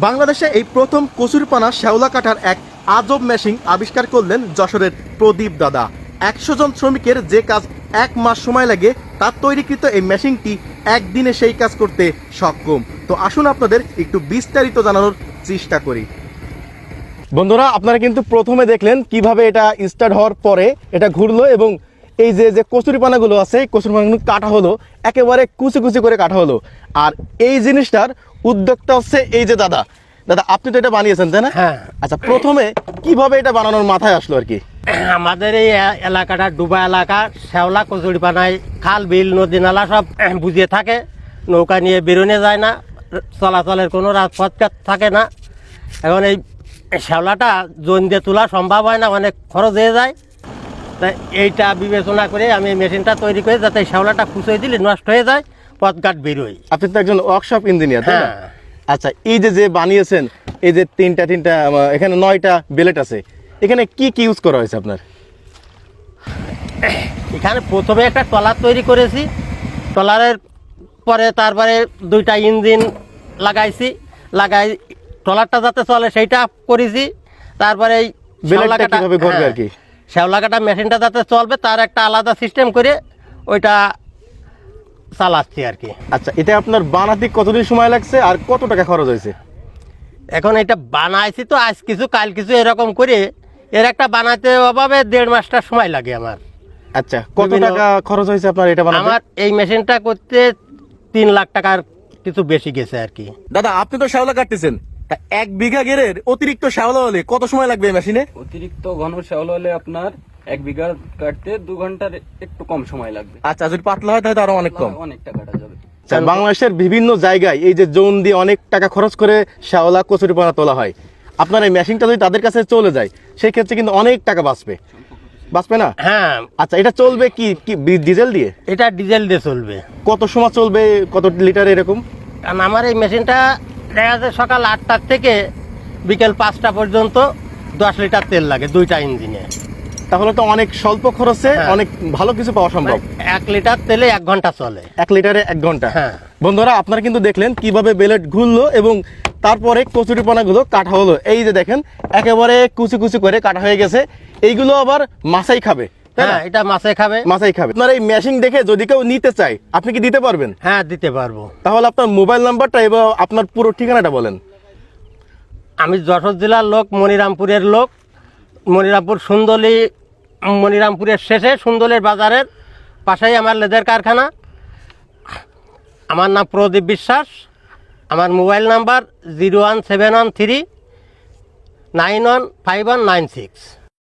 বাংলাদেশে এই প্রথম কচুরিপানা শ্যাওলা কাটার এক আজব মেশিন আবিষ্কার করলেন যশোরের প্রদীপ দাদা। 100 জন শ্রমিকের যে কাজ 1 মাস সময় লাগে, তার তৈরিকৃত এই মেশিনটি একদিনে সেই কাজ করতে সক্ষম। তো আসুন আপনাদের একটু বিস্তারিত জানানোর চেষ্টা করি। বন্ধুরা, আপনারা কিন্তু প্রথমে দেখলেন কিভাবে এটা স্টার্ট হওয়ার পরে এটা ঘুরলো এবং এই যে কচুরিপানাগুলো আছে, এই কচুরিপানাগুলো কাটা হলো, একেবারে কুচি কুচি করে কাটা হলো। আর এই জিনিসটার উদ্যোগটা হচ্ছে এই যে দাদা, আপনি তো এটা বানিয়েছেন তাই না? হ্যাঁ। আচ্ছা, প্রথমে কিভাবে এটা বানানোর মাথায় আসলো আর কি? আমাদের এই এলাকাটা ডুবা এলাকা, শ্যাওলা কচুরিপানায় খাল বিল নদী নালা সব বুঝিয়ে থাকে, নৌকা নিয়ে বেরোনো যায় না, চলাচলের কোনো রাজপথ থাকে না। এখন এই শ্যাওলাটা জোন দিয়ে তোলা সম্ভব হয় না, অনেক খরচ হয়ে যায়। তাই এইটা বিবেচনা করে আমি এই মেশিনটা তৈরি করে যাতে শ্যাওলাটা খুঁচিয়ে দিলে নষ্ট হয়ে যায়, পথঘাট বেরোয়। আপনি তো একজন ওয়ার্কশপ ইঞ্জিনিয়ার তাই না? হ্যাঁ। আচ্ছা, এই যে বানিয়েছেন, এই যে তিনটা এখানে 9টা বেলেট আছে, এখানে কি কি ইউজ করা হয়েছে আপনার? এখানে প্রথমে একটা ট্রলার তৈরি করেছি, ট্রলারের পরে তারপরে 2টা ইঞ্জিন লাগাই ট্রলারটা যাতে চলে সেইটা করেছি। তারপরে এই বেলেটটা কিভাবে ঘুরবে আর কি? শ্যাওলা কাটা মেশিনটা যাতে চলবে তার একটা আলাদা সিস্টেম করে ওইটা চালাচ্ছি আর কি। আচ্ছা, এটা আপনার বানাতে কতদিন সময় লাগছে আর কত টাকা খরচ হয়েছে? এখন এটা বানাইছি তো আজ কিছু কাল কিছু এরকম করে, এর একটা বানাতে অভাবে 1.5 মাসটা সময় লাগে আমার। আচ্ছা, কত টাকা খরচ হয়েছে আপনার এটা বানাতে? আমার এই মেশিনটা করতে 3 লাখ টাকার কিছু বেশি গেছে আর কি। দাদা, আপনি তো শ্যাওলা কাটতেছেন, তা 1 বিঘা গেরের অতিরিক্ত শ্যাওলা হলে কত সময় লাগবে এই মেশিনে? অতিরিক্ত ঘন শ্যাওলা হলে আপনার 1 বিঘা কাটতে 2 ঘন্টার একটু কম সময় লাগবে। আচ্ছা, যদি পাতলা হয় তাহলে আরো অনেক কম। অনেকটা কাটা যাবে। আচ্ছা, বাংলাদেশের বিভিন্ন জায়গায় এই যে জোন দিয়ে অনেক টাকা খরচ করে শ্যাওলা কচুরিপানা তোলা হয়, আপনার এই মেশিনটা যদি তাদের কাছে চলে যায় সেই ক্ষেত্রে কিন্তু অনেক টাকা বাঁচবে না? হ্যাঁ। আচ্ছা, এটা চলবে কি ডিজেল দিয়ে? এটা ডিজেল দিয়ে চলবে। কত সময় চলবে, কত লিটার এরকম? কারণ আমার এই মেশিনটা দেখা যাচ্ছে সকাল 8টা থেকে বিকেল 5টা পর্যন্ত 10 লিটার তেল লাগে 2টা ইঞ্জিনে। তাহলে তো অনেক স্বল্প খরচে অনেক ভালো কিছু পাওয়া সম্ভব। 1 লিটার তেলে 1 ঘন্টা চলে। 1 লিটারে 1 ঘন্টা। হ্যাঁ। বন্ধুরা, আপনারা কিন্তু দেখলেন কিভাবে বেলেট ঘুরলো এবং তারপরে কচুরিপানাগুলো কাটা হলো। এই যে দেখেন, একেবারে কুচি কুচি করে কাটা হয়ে গেছে। এইগুলো আবার মাছাই খাবে। হ্যাঁ, এটা মাছে খাবে। আপনার এই মেশিন দেখে যদি কেউ নিতে চায়, আপনি কি দিতে পারবেন? হ্যাঁ, দিতে পারবো। তাহলে আপনার মোবাইল নাম্বারটা এবং আপনার পুরো ঠিকানাটা বলেন। আমি যশোর জেলার লোক, মনিরামপুরের লোক। মনিরামপুরের শেষে সুন্দলের বাজারের পাশেই আমার লেদার কারখানা। আমার নাম প্রদীপ বিশ্বাস। আমার মোবাইল নাম্বার 01713 915196।